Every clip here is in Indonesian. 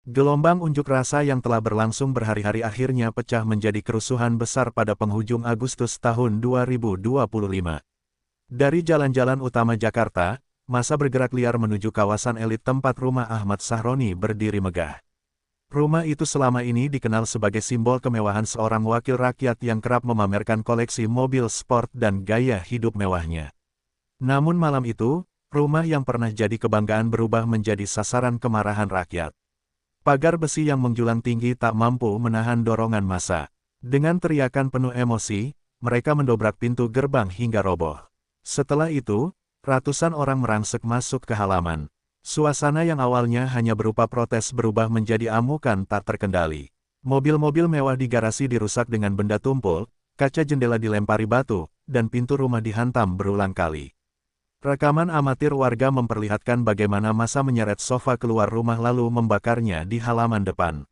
Gelombang unjuk rasa yang telah berlangsung berhari-hari akhirnya pecah menjadi kerusuhan besar pada penghujung Agustus tahun 2025. Dari jalan-jalan utama Jakarta, massa bergerak liar menuju kawasan elit tempat rumah Ahmad Sahroni berdiri megah. Rumah itu selama ini dikenal sebagai simbol kemewahan seorang wakil rakyat yang kerap memamerkan koleksi mobil sport dan gaya hidup mewahnya. Namun malam itu, rumah yang pernah jadi kebanggaan berubah menjadi sasaran kemarahan rakyat. Pagar besi yang menjulang tinggi tak mampu menahan dorongan massa. Dengan teriakan penuh emosi, mereka mendobrak pintu gerbang hingga roboh. Setelah itu, ratusan orang merangsek masuk ke halaman. Suasana yang awalnya hanya berupa protes berubah menjadi amukan tak terkendali. Mobil-mobil mewah di garasi dirusak dengan benda tumpul, kaca jendela dilempari batu, dan pintu rumah dihantam berulang kali. Rekaman amatir warga memperlihatkan bagaimana massa menyeret sofa keluar rumah lalu membakarnya di halaman depan.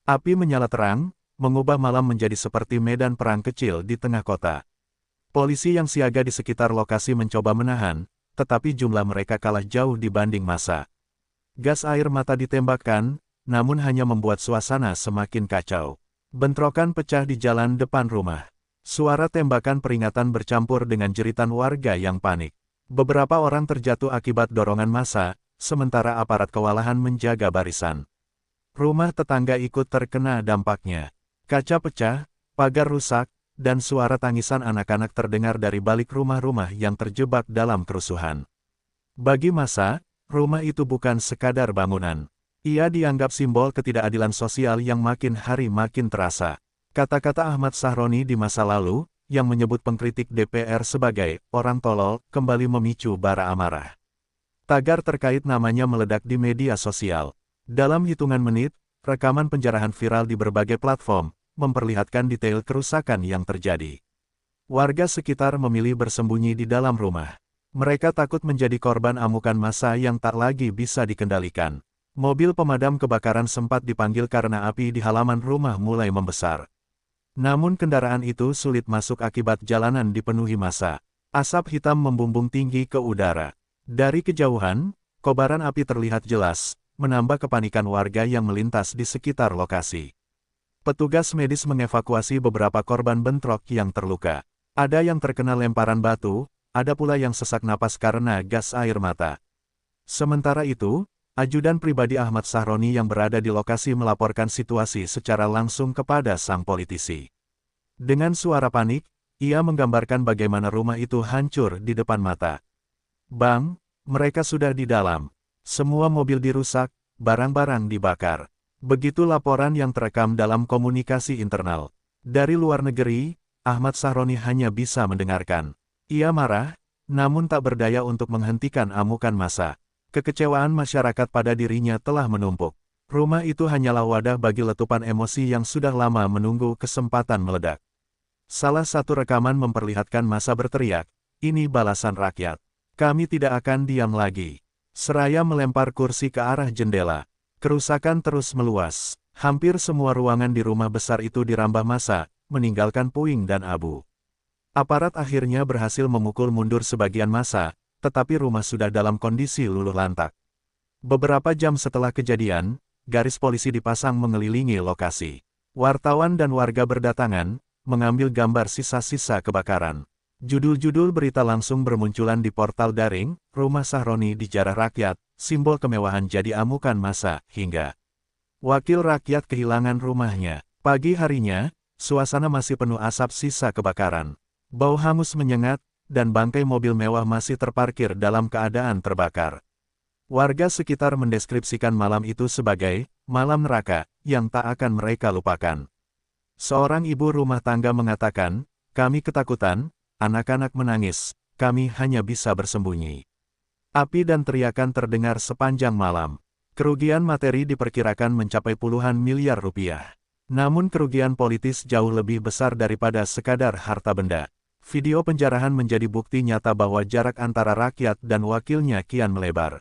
Api menyala terang, mengubah malam menjadi seperti medan perang kecil di tengah kota. Polisi yang siaga di sekitar lokasi mencoba menahan, tetapi jumlah mereka kalah jauh dibanding massa. Gas air mata ditembakkan, namun hanya membuat suasana semakin kacau. Bentrokan pecah di jalan depan rumah. Suara tembakan peringatan bercampur dengan jeritan warga yang panik. Beberapa orang terjatuh akibat dorongan massa, sementara aparat kewalahan menjaga barisan. Rumah tetangga ikut terkena dampaknya. Kaca pecah, pagar rusak, dan suara tangisan anak-anak terdengar dari balik rumah-rumah yang terjebak dalam kerusuhan. Bagi massa, rumah itu bukan sekadar bangunan. Ia dianggap simbol ketidakadilan sosial yang makin hari makin terasa. Kata-kata Ahmad Sahroni di masa lalu, yang menyebut pengkritik DPR sebagai orang tolol, kembali memicu bara amarah. Tagar terkait namanya meledak di media sosial. Dalam hitungan menit, rekaman penjarahan viral di berbagai platform, memperlihatkan detail kerusakan yang terjadi. Warga sekitar memilih bersembunyi di dalam rumah. Mereka takut menjadi korban amukan massa yang tak lagi bisa dikendalikan. Mobil pemadam kebakaran sempat dipanggil karena api di halaman rumah mulai membesar. Namun kendaraan itu sulit masuk akibat jalanan dipenuhi massa. Asap hitam membumbung tinggi ke udara. Dari kejauhan, kobaran api terlihat jelas, menambah kepanikan warga yang melintas di sekitar lokasi. Petugas medis mengevakuasi beberapa korban bentrok yang terluka. Ada yang terkena lemparan batu, ada pula yang sesak napas karena gas air mata. Sementara itu, ajudan pribadi Ahmad Sahroni yang berada di lokasi melaporkan situasi secara langsung kepada sang politisi. Dengan suara panik, ia menggambarkan bagaimana rumah itu hancur di depan mata. "Bang, mereka sudah di dalam. Semua mobil dirusak, barang-barang dibakar." Begitu laporan yang terekam dalam komunikasi internal. Dari luar negeri, Ahmad Sahroni hanya bisa mendengarkan. Ia marah, namun tak berdaya untuk menghentikan amukan massa. Kekecewaan masyarakat pada dirinya telah menumpuk. Rumah itu hanyalah wadah bagi letupan emosi yang sudah lama menunggu kesempatan meledak. Salah satu rekaman memperlihatkan massa berteriak, "Ini balasan rakyat. Kami tidak akan diam lagi." Seraya melempar kursi ke arah jendela. Kerusakan terus meluas. Hampir semua ruangan di rumah besar itu dirambah massa, meninggalkan puing dan abu. Aparat akhirnya berhasil memukul mundur sebagian massa, tetapi rumah sudah dalam kondisi luluh lantak. Beberapa jam setelah kejadian, garis polisi dipasang mengelilingi lokasi. Wartawan dan warga berdatangan, mengambil gambar sisa-sisa kebakaran. Judul-judul berita langsung bermunculan di portal daring, "Rumah Sahroni dijarah rakyat, simbol kemewahan jadi amukan massa," hingga "Wakil rakyat kehilangan rumahnya." Pagi harinya, suasana masih penuh asap sisa kebakaran. Bau hangus menyengat, dan bangkai mobil mewah masih terparkir dalam keadaan terbakar. Warga sekitar mendeskripsikan malam itu sebagai malam neraka yang tak akan mereka lupakan. Seorang ibu rumah tangga mengatakan, "Kami ketakutan, anak-anak menangis, kami hanya bisa bersembunyi." Api dan teriakan terdengar sepanjang malam. Kerugian materi diperkirakan mencapai puluhan miliar rupiah. Namun kerugian politis jauh lebih besar daripada sekadar harta benda. Video penjarahan menjadi bukti nyata bahwa jarak antara rakyat dan wakilnya kian melebar.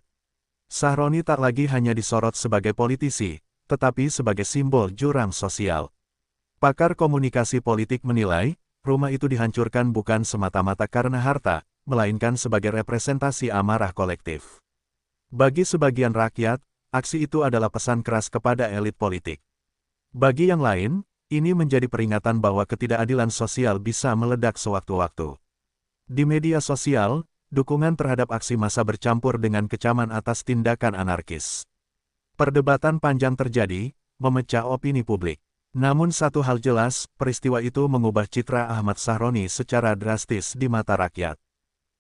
Sahroni tak lagi hanya disorot sebagai politisi, tetapi sebagai simbol jurang sosial. Pakar komunikasi politik menilai, rumah itu dihancurkan bukan semata-mata karena harta, melainkan sebagai representasi amarah kolektif. Bagi sebagian rakyat, aksi itu adalah pesan keras kepada elit politik. Bagi yang lain, ini menjadi peringatan bahwa ketidakadilan sosial bisa meledak sewaktu-waktu. Di media sosial, dukungan terhadap aksi massa bercampur dengan kecaman atas tindakan anarkis. Perdebatan panjang terjadi, memecah opini publik. Namun satu hal jelas, peristiwa itu mengubah citra Ahmad Sahroni secara drastis di mata rakyat.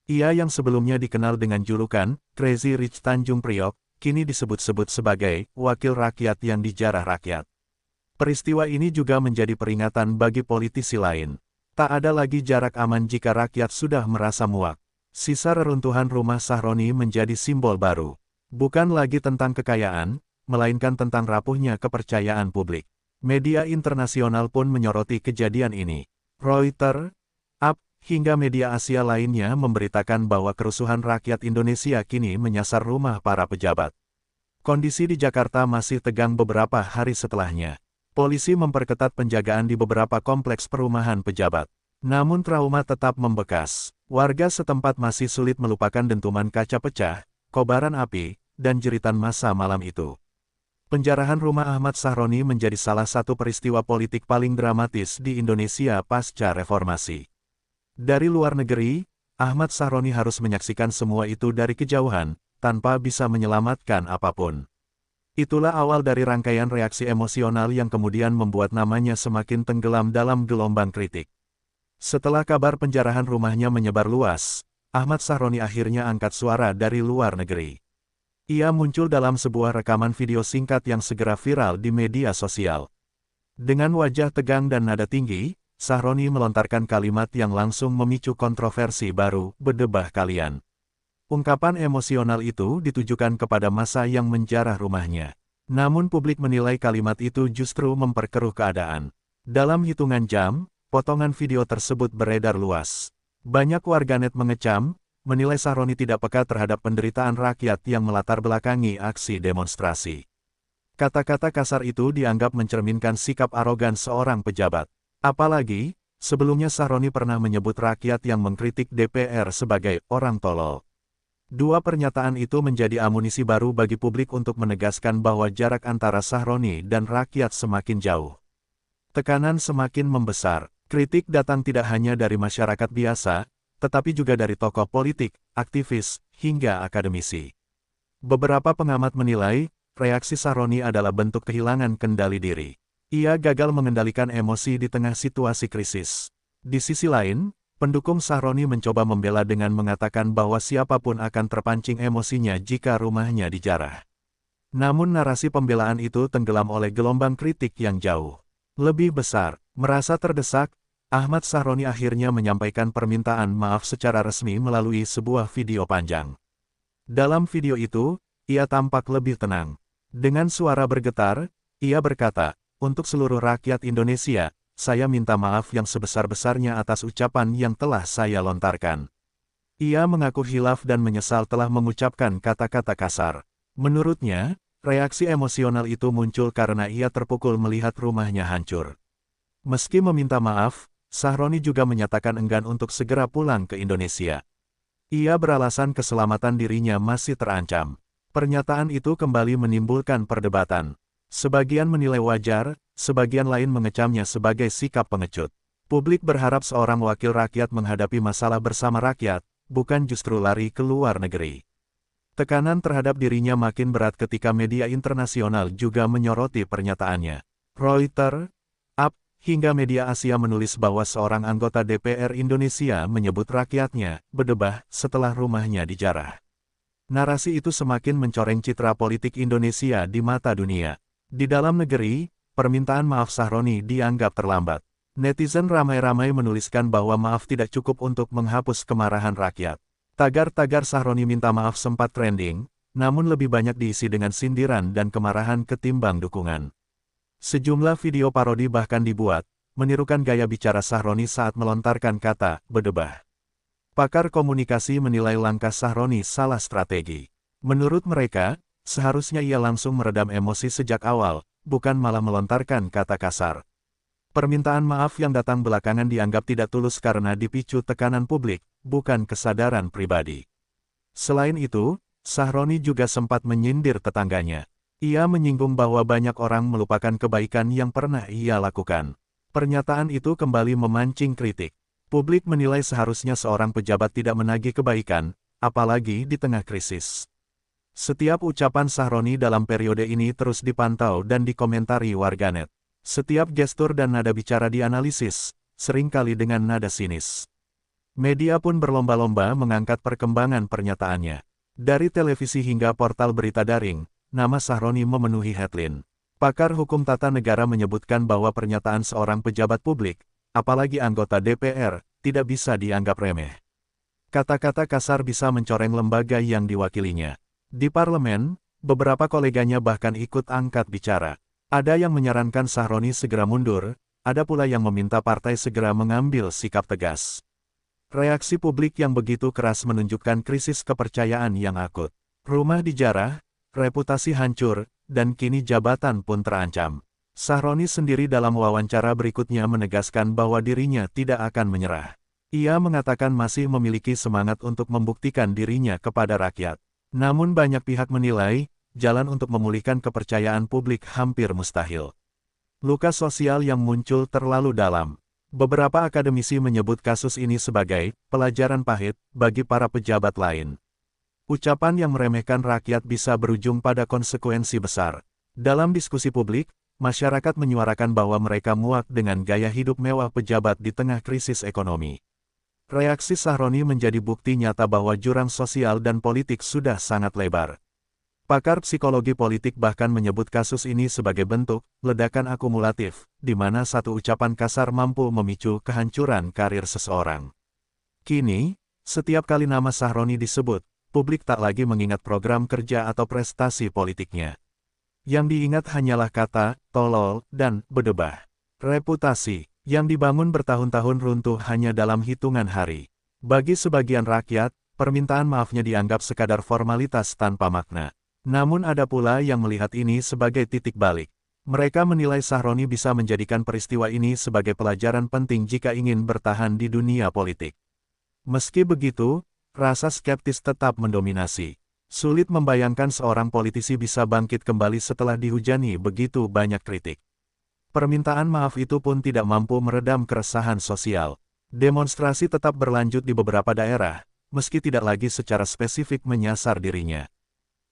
Ia yang sebelumnya dikenal dengan julukan Crazy Rich Tanjung Priok, kini disebut-sebut sebagai wakil rakyat yang dijarah rakyat. Peristiwa ini juga menjadi peringatan bagi politisi lain. Tak ada lagi jarak aman jika rakyat sudah merasa muak. Sisa reruntuhan rumah Sahroni menjadi simbol baru. Bukan lagi tentang kekayaan, melainkan tentang rapuhnya kepercayaan publik. Media internasional pun menyoroti kejadian ini. Reuters, AP, hingga media Asia lainnya memberitakan bahwa kerusuhan rakyat Indonesia kini menyasar rumah para pejabat. Kondisi di Jakarta masih tegang beberapa hari setelahnya. Polisi memperketat penjagaan di beberapa kompleks perumahan pejabat. Namun trauma tetap membekas. Warga setempat masih sulit melupakan dentuman kaca pecah, kobaran api, dan jeritan massa malam itu. Penjarahan rumah Ahmad Sahroni menjadi salah satu peristiwa politik paling dramatis di Indonesia pasca reformasi. Dari luar negeri, Ahmad Sahroni harus menyaksikan semua itu dari kejauhan, tanpa bisa menyelamatkan apapun. Itulah awal dari rangkaian reaksi emosional yang kemudian membuat namanya semakin tenggelam dalam gelombang kritik. Setelah kabar penjarahan rumahnya menyebar luas, Ahmad Sahroni akhirnya angkat suara dari luar negeri. Ia muncul dalam sebuah rekaman video singkat yang segera viral di media sosial. Dengan wajah tegang dan nada tinggi, Sahroni melontarkan kalimat yang langsung memicu kontroversi baru, "Berdebah kalian." Ungkapan emosional itu ditujukan kepada massa yang menjarah rumahnya. Namun publik menilai kalimat itu justru memperkeruh keadaan. Dalam hitungan jam, potongan video tersebut beredar luas. Banyak warganet mengecam, menilai Sahroni tidak peka terhadap penderitaan rakyat yang melatar belakangi aksi demonstrasi. Kata-kata kasar itu dianggap mencerminkan sikap arogan seorang pejabat. Apalagi, sebelumnya Sahroni pernah menyebut rakyat yang mengkritik DPR sebagai orang tolol. Dua pernyataan itu menjadi amunisi baru bagi publik untuk menegaskan bahwa jarak antara Sahroni dan rakyat semakin jauh. Tekanan semakin membesar. Kritik datang tidak hanya dari masyarakat biasa, tetapi juga dari tokoh politik, aktivis, hingga akademisi. Beberapa pengamat menilai, reaksi Sahroni adalah bentuk kehilangan kendali diri. Ia gagal mengendalikan emosi di tengah situasi krisis. Di sisi lain, pendukung Sahroni mencoba membela dengan mengatakan bahwa siapapun akan terpancing emosinya jika rumahnya dijarah. Namun narasi pembelaan itu tenggelam oleh gelombang kritik yang jauh lebih besar. Merasa terdesak, Ahmad Sahroni akhirnya menyampaikan permintaan maaf secara resmi melalui sebuah video panjang. Dalam video itu, ia tampak lebih tenang. Dengan suara bergetar, ia berkata, "Untuk seluruh rakyat Indonesia, saya minta maaf yang sebesar-besarnya atas ucapan yang telah saya lontarkan." Ia mengaku hilaf dan menyesal telah mengucapkan kata-kata kasar. Menurutnya, reaksi emosional itu muncul karena ia terpukul melihat rumahnya hancur. Meski meminta maaf, Sahroni juga menyatakan enggan untuk segera pulang ke Indonesia. Ia beralasan keselamatan dirinya masih terancam. Pernyataan itu kembali menimbulkan perdebatan. Sebagian menilai wajar, sebagian lain mengecamnya sebagai sikap pengecut. Publik berharap seorang wakil rakyat menghadapi masalah bersama rakyat, bukan justru lari ke luar negeri. Tekanan terhadap dirinya makin berat ketika media internasional juga menyoroti pernyataannya. Reuters, AP, hingga media Asia menulis bahwa seorang anggota DPR Indonesia menyebut rakyatnya berdebah setelah rumahnya dijarah. Narasi itu semakin mencoreng citra politik Indonesia di mata dunia. Di dalam negeri, permintaan maaf Sahroni dianggap terlambat. Netizen ramai-ramai menuliskan bahwa maaf tidak cukup untuk menghapus kemarahan rakyat. Tagar-tagar Sahroni minta maaf sempat trending, namun lebih banyak diisi dengan sindiran dan kemarahan ketimbang dukungan. Sejumlah video parodi bahkan dibuat, menirukan gaya bicara Sahroni saat melontarkan kata "berdebah". Pakar komunikasi menilai langkah Sahroni salah strategi. Menurut mereka, seharusnya ia langsung meredam emosi sejak awal, bukan malah melontarkan kata kasar. Permintaan maaf yang datang belakangan dianggap tidak tulus karena dipicu tekanan publik, bukan kesadaran pribadi. Selain itu, Sahroni juga sempat menyindir tetangganya. Ia menyinggung bahwa banyak orang melupakan kebaikan yang pernah ia lakukan. Pernyataan itu kembali memancing kritik. Publik menilai seharusnya seorang pejabat tidak menagih kebaikan, apalagi di tengah krisis. Setiap ucapan Sahroni dalam periode ini terus dipantau dan dikomentari warganet. Setiap gestur dan nada bicara dianalisis, seringkali dengan nada sinis. Media pun berlomba-lomba mengangkat perkembangan pernyataannya. Dari televisi hingga portal berita daring, nama Sahroni memenuhi headline. Pakar hukum tata negara menyebutkan bahwa pernyataan seorang pejabat publik, apalagi anggota DPR, tidak bisa dianggap remeh. Kata-kata kasar bisa mencoreng lembaga yang diwakilinya. Di parlemen, beberapa koleganya bahkan ikut angkat bicara. Ada yang menyarankan Sahroni segera mundur, ada pula yang meminta partai segera mengambil sikap tegas. Reaksi publik yang begitu keras menunjukkan krisis kepercayaan yang akut. Rumah dijarah, reputasi hancur, dan kini jabatan pun terancam. Sahroni sendiri dalam wawancara berikutnya menegaskan bahwa dirinya tidak akan menyerah. Ia mengatakan masih memiliki semangat untuk membuktikan dirinya kepada rakyat. Namun banyak pihak menilai, jalan untuk memulihkan kepercayaan publik hampir mustahil. Luka sosial yang muncul terlalu dalam. Beberapa akademisi menyebut kasus ini sebagai pelajaran pahit bagi para pejabat lain. Ucapan yang meremehkan rakyat bisa berujung pada konsekuensi besar. Dalam diskusi publik, masyarakat menyuarakan bahwa mereka muak dengan gaya hidup mewah pejabat di tengah krisis ekonomi. Reaksi Sahroni menjadi bukti nyata bahwa jurang sosial dan politik sudah sangat lebar. Pakar psikologi politik bahkan menyebut kasus ini sebagai bentuk ledakan akumulatif, di mana satu ucapan kasar mampu memicu kehancuran karir seseorang. Kini, setiap kali nama Sahroni disebut, publik tak lagi mengingat program kerja atau prestasi politiknya. Yang diingat hanyalah kata, tolol, dan bedebah. Reputasi yang dibangun bertahun-tahun runtuh hanya dalam hitungan hari. Bagi sebagian rakyat, permintaan maafnya dianggap sekadar formalitas tanpa makna. Namun ada pula yang melihat ini sebagai titik balik. Mereka menilai Sahroni bisa menjadikan peristiwa ini sebagai pelajaran penting jika ingin bertahan di dunia politik. Meski begitu, rasa skeptis tetap mendominasi. Sulit membayangkan seorang politisi bisa bangkit kembali setelah dihujani begitu banyak kritik. Permintaan maaf itu pun tidak mampu meredam keresahan sosial. Demonstrasi tetap berlanjut di beberapa daerah, meski tidak lagi secara spesifik menyasar dirinya.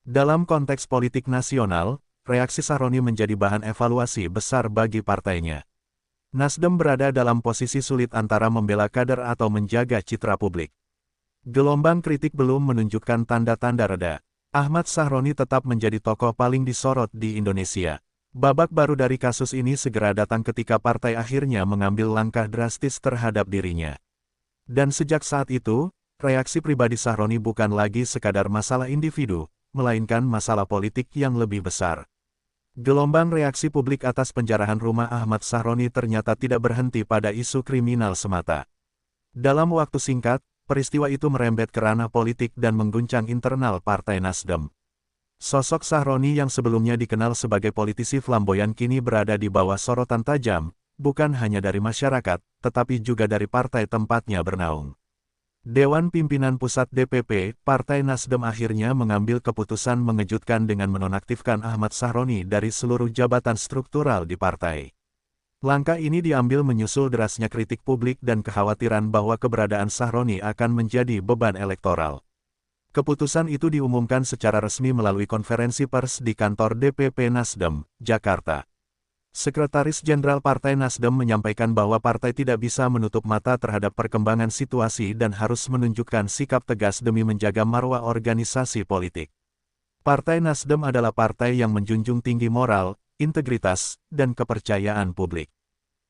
Dalam konteks politik nasional, reaksi Sahroni menjadi bahan evaluasi besar bagi partainya. Nasdem berada dalam posisi sulit antara membela kader atau menjaga citra publik. Gelombang kritik belum menunjukkan tanda-tanda reda. Ahmad Sahroni tetap menjadi tokoh paling disorot di Indonesia. Babak baru dari kasus ini segera datang ketika partai akhirnya mengambil langkah drastis terhadap dirinya. Dan sejak saat itu, reaksi pribadi Sahroni bukan lagi sekadar masalah individu, melainkan masalah politik yang lebih besar. Gelombang reaksi publik atas penjarahan rumah Ahmad Sahroni ternyata tidak berhenti pada isu kriminal semata. Dalam waktu singkat, peristiwa itu merembet ke ranah politik dan mengguncang internal Partai Nasdem. Sosok Sahroni yang sebelumnya dikenal sebagai politisi flamboyan kini berada di bawah sorotan tajam, bukan hanya dari masyarakat, tetapi juga dari partai tempatnya bernaung. Dewan Pimpinan Pusat DPP, Partai Nasdem akhirnya mengambil keputusan mengejutkan dengan menonaktifkan Ahmad Sahroni dari seluruh jabatan struktural di partai. Langkah ini diambil menyusul derasnya kritik publik dan kekhawatiran bahwa keberadaan Sahroni akan menjadi beban elektoral. Keputusan itu diumumkan secara resmi melalui konferensi pers di kantor DPP Nasdem, Jakarta. Sekretaris Jenderal Partai Nasdem menyampaikan bahwa partai tidak bisa menutup mata terhadap perkembangan situasi dan harus menunjukkan sikap tegas demi menjaga marwah organisasi politik. Partai Nasdem adalah partai yang menjunjung tinggi moral, integritas, dan kepercayaan publik.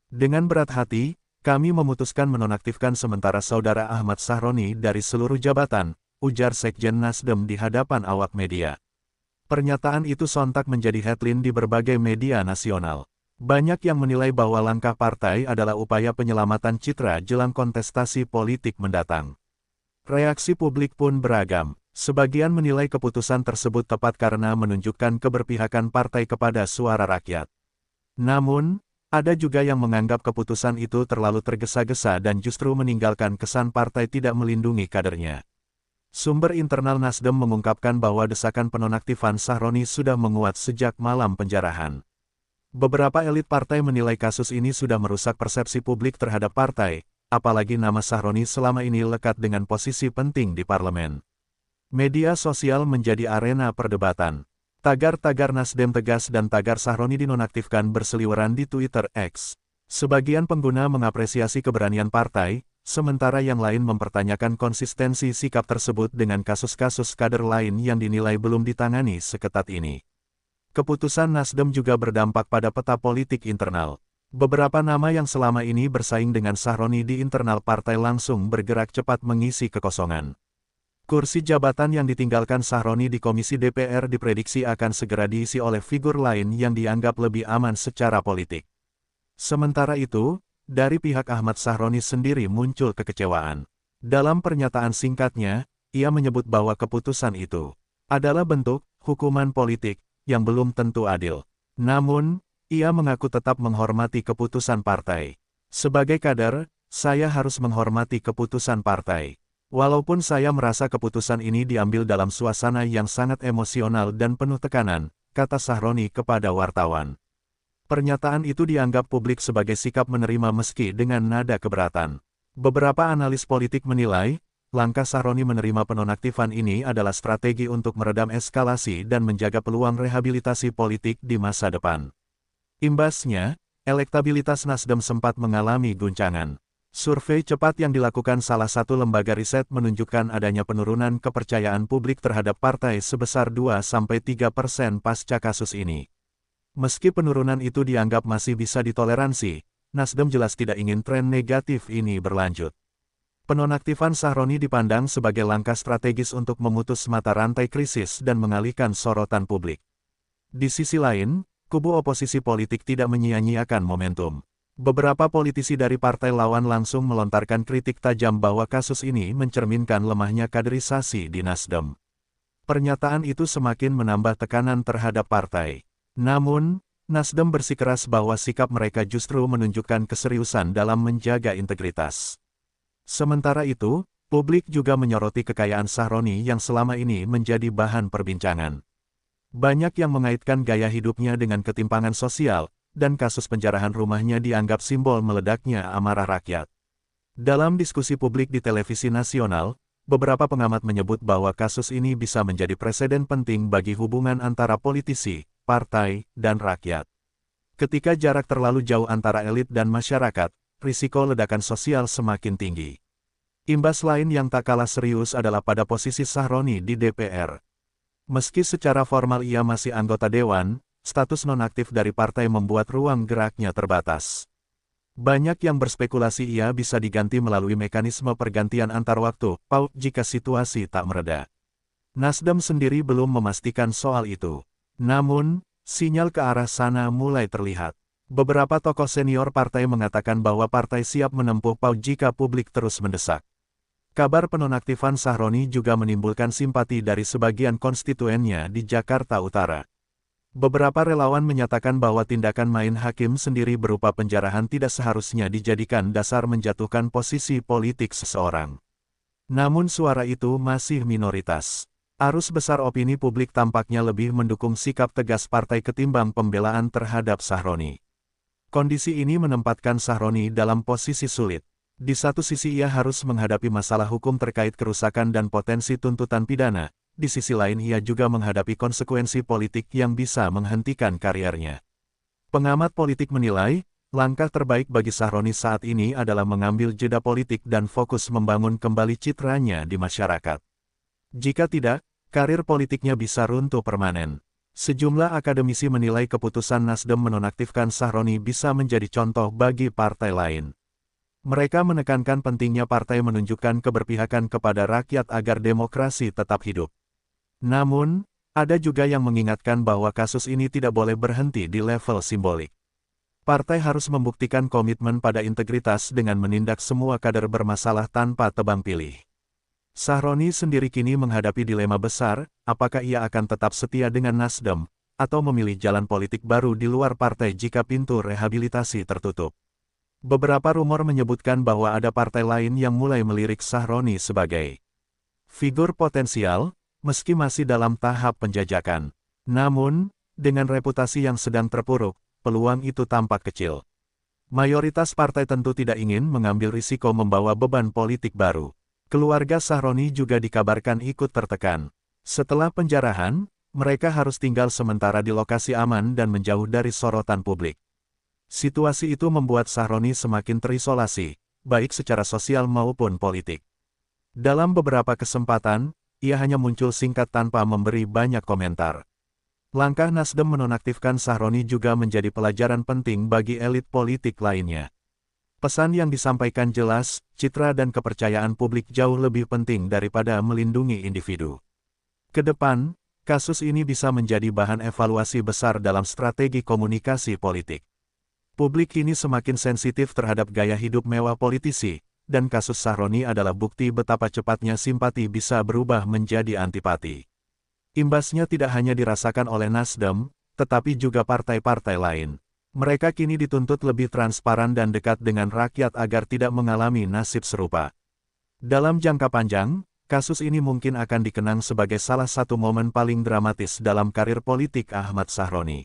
Dengan berat hati, kami memutuskan menonaktifkan sementara Saudara Ahmad Sahroni dari seluruh jabatan, ujar Sekjen Nasdem di hadapan awak media. Pernyataan itu sontak menjadi headline di berbagai media nasional. Banyak yang menilai bahwa langkah partai adalah upaya penyelamatan citra jelang kontestasi politik mendatang. Reaksi publik pun beragam. Sebagian menilai keputusan tersebut tepat karena menunjukkan keberpihakan partai kepada suara rakyat. Namun, ada juga yang menganggap keputusan itu terlalu tergesa-gesa dan justru meninggalkan kesan partai tidak melindungi kadernya. Sumber internal Nasdem mengungkapkan bahwa desakan penonaktifan Sahroni sudah menguat sejak malam penjarahan. Beberapa elit partai menilai kasus ini sudah merusak persepsi publik terhadap partai, apalagi nama Sahroni selama ini lekat dengan posisi penting di parlemen. Media sosial menjadi arena perdebatan. Tagar-tagar Nasdem tegas dan tagar Sahroni dinonaktifkan berseliweran di Twitter X. Sebagian pengguna mengapresiasi keberanian partai, sementara yang lain mempertanyakan konsistensi sikap tersebut dengan kasus-kasus kader lain yang dinilai belum ditangani seketat ini. Keputusan Nasdem juga berdampak pada peta politik internal. Beberapa nama yang selama ini bersaing dengan Sahroni di internal partai langsung bergerak cepat mengisi kekosongan. Kursi jabatan yang ditinggalkan Sahroni di Komisi DPR diprediksi akan segera diisi oleh figur lain yang dianggap lebih aman secara politik. Sementara itu, dari pihak Ahmad Sahroni sendiri muncul kekecewaan. Dalam pernyataan singkatnya, ia menyebut bahwa keputusan itu adalah bentuk hukuman politik yang belum tentu adil. Namun, ia mengaku tetap menghormati keputusan partai. Sebagai kader, saya harus menghormati keputusan partai. Walaupun saya merasa keputusan ini diambil dalam suasana yang sangat emosional dan penuh tekanan, kata Sahroni kepada wartawan. Pernyataan itu dianggap publik sebagai sikap menerima meski dengan nada keberatan. Beberapa analis politik menilai, langkah Sahroni menerima penonaktifan ini adalah strategi untuk meredam eskalasi dan menjaga peluang rehabilitasi politik di masa depan. Imbasnya, elektabilitas Nasdem sempat mengalami guncangan. Survei cepat yang dilakukan salah satu lembaga riset menunjukkan adanya penurunan kepercayaan publik terhadap partai sebesar 2–3% pasca kasus ini. Meski penurunan itu dianggap masih bisa ditoleransi, Nasdem jelas tidak ingin tren negatif ini berlanjut. Penonaktifan Sahroni dipandang sebagai langkah strategis untuk memutus mata rantai krisis dan mengalihkan sorotan publik. Di sisi lain, kubu oposisi politik tidak menyia-nyiakan momentum. Beberapa politisi dari partai lawan langsung melontarkan kritik tajam bahwa kasus ini mencerminkan lemahnya kaderisasi di Nasdem. Pernyataan itu semakin menambah tekanan terhadap partai. Namun, Nasdem bersikeras bahwa sikap mereka justru menunjukkan keseriusan dalam menjaga integritas. Sementara itu, publik juga menyoroti kekayaan Sahroni yang selama ini menjadi bahan perbincangan. Banyak yang mengaitkan gaya hidupnya dengan ketimpangan sosial, dan kasus penjarahan rumahnya dianggap simbol meledaknya amarah rakyat. Dalam diskusi publik di televisi nasional, beberapa pengamat menyebut bahwa kasus ini bisa menjadi preseden penting bagi hubungan antara politisi, partai, dan rakyat. Ketika jarak terlalu jauh antara elit dan masyarakat, risiko ledakan sosial semakin tinggi. Imbas lain yang tak kalah serius adalah pada posisi Sahroni di DPR. Meski secara formal ia masih anggota dewan, status nonaktif dari partai membuat ruang geraknya terbatas. Banyak yang berspekulasi ia bisa diganti melalui mekanisme pergantian antar waktu, PAU, jika situasi tak mereda. Nasdem sendiri belum memastikan soal itu. Namun, sinyal ke arah sana mulai terlihat. Beberapa tokoh senior partai mengatakan bahwa partai siap menempuh PAU jika publik terus mendesak. Kabar penonaktifan Sahroni juga menimbulkan simpati dari sebagian konstituennya di Jakarta Utara. Beberapa relawan menyatakan bahwa tindakan main hakim sendiri berupa penjarahan tidak seharusnya dijadikan dasar menjatuhkan posisi politik seseorang. Namun suara itu masih minoritas. Arus besar opini publik tampaknya lebih mendukung sikap tegas partai ketimbang pembelaan terhadap Sahroni. Kondisi ini menempatkan Sahroni dalam posisi sulit. Di satu sisi ia harus menghadapi masalah hukum terkait kerusakan dan potensi tuntutan pidana, di sisi lain ia juga menghadapi konsekuensi politik yang bisa menghentikan karirnya. Pengamat politik menilai, langkah terbaik bagi Sahroni saat ini adalah mengambil jeda politik dan fokus membangun kembali citranya di masyarakat. Jika tidak, karir politiknya bisa runtuh permanen. Sejumlah akademisi menilai keputusan Nasdem menonaktifkan Sahroni bisa menjadi contoh bagi partai lain. Mereka menekankan pentingnya partai menunjukkan keberpihakan kepada rakyat agar demokrasi tetap hidup. Namun, ada juga yang mengingatkan bahwa kasus ini tidak boleh berhenti di level simbolik. Partai harus membuktikan komitmen pada integritas dengan menindak semua kader bermasalah tanpa tebang pilih. Sahroni sendiri kini menghadapi dilema besar, apakah ia akan tetap setia dengan Nasdem, atau memilih jalan politik baru di luar partai jika pintu rehabilitasi tertutup. Beberapa rumor menyebutkan bahwa ada partai lain yang mulai melirik Sahroni sebagai figur potensial, meski masih dalam tahap penjajakan. Namun, dengan reputasi yang sedang terpuruk, peluang itu tampak kecil. Mayoritas partai tentu tidak ingin mengambil risiko membawa beban politik baru. Keluarga Sahroni juga dikabarkan ikut tertekan. Setelah penjarahan, mereka harus tinggal sementara di lokasi aman dan menjauh dari sorotan publik. Situasi itu membuat Sahroni semakin terisolasi, baik secara sosial maupun politik. Dalam beberapa kesempatan, ia hanya muncul singkat tanpa memberi banyak komentar. Langkah Nasdem menonaktifkan Sahroni juga menjadi pelajaran penting bagi elit politik lainnya. Pesan yang disampaikan jelas, citra dan kepercayaan publik jauh lebih penting daripada melindungi individu. Kedepan, kasus ini bisa menjadi bahan evaluasi besar dalam strategi komunikasi politik. Publik kini semakin sensitif terhadap gaya hidup mewah politisi, dan kasus Sahroni adalah bukti betapa cepatnya simpati bisa berubah menjadi antipati. Imbasnya tidak hanya dirasakan oleh Nasdem, tetapi juga partai-partai lain. Mereka kini dituntut lebih transparan dan dekat dengan rakyat agar tidak mengalami nasib serupa. Dalam jangka panjang, kasus ini mungkin akan dikenang sebagai salah satu momen paling dramatis dalam karir politik Ahmad Sahroni.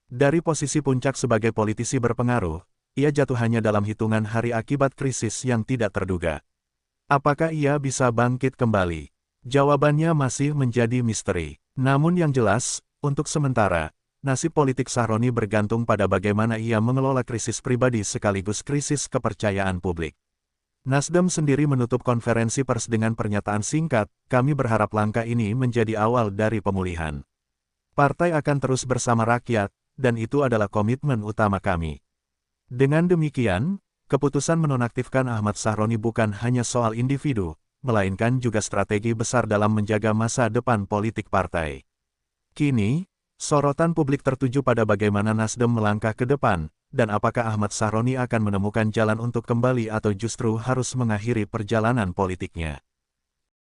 Dari posisi puncak sebagai politisi berpengaruh, ia jatuh hanya dalam hitungan hari akibat krisis yang tidak terduga. Apakah ia bisa bangkit kembali? Jawabannya masih menjadi misteri. Namun yang jelas, untuk sementara, nasib politik Sahroni bergantung pada bagaimana ia mengelola krisis pribadi sekaligus krisis kepercayaan publik. Nasdem sendiri menutup konferensi pers dengan pernyataan singkat, "Kami berharap langkah ini menjadi awal dari pemulihan. Partai akan terus bersama rakyat, dan itu adalah komitmen utama kami." Dengan demikian, keputusan menonaktifkan Ahmad Sahroni bukan hanya soal individu, melainkan juga strategi besar dalam menjaga masa depan politik partai. Kini, sorotan publik tertuju pada bagaimana Nasdem melangkah ke depan, dan apakah Ahmad Sahroni akan menemukan jalan untuk kembali atau justru harus mengakhiri perjalanan politiknya.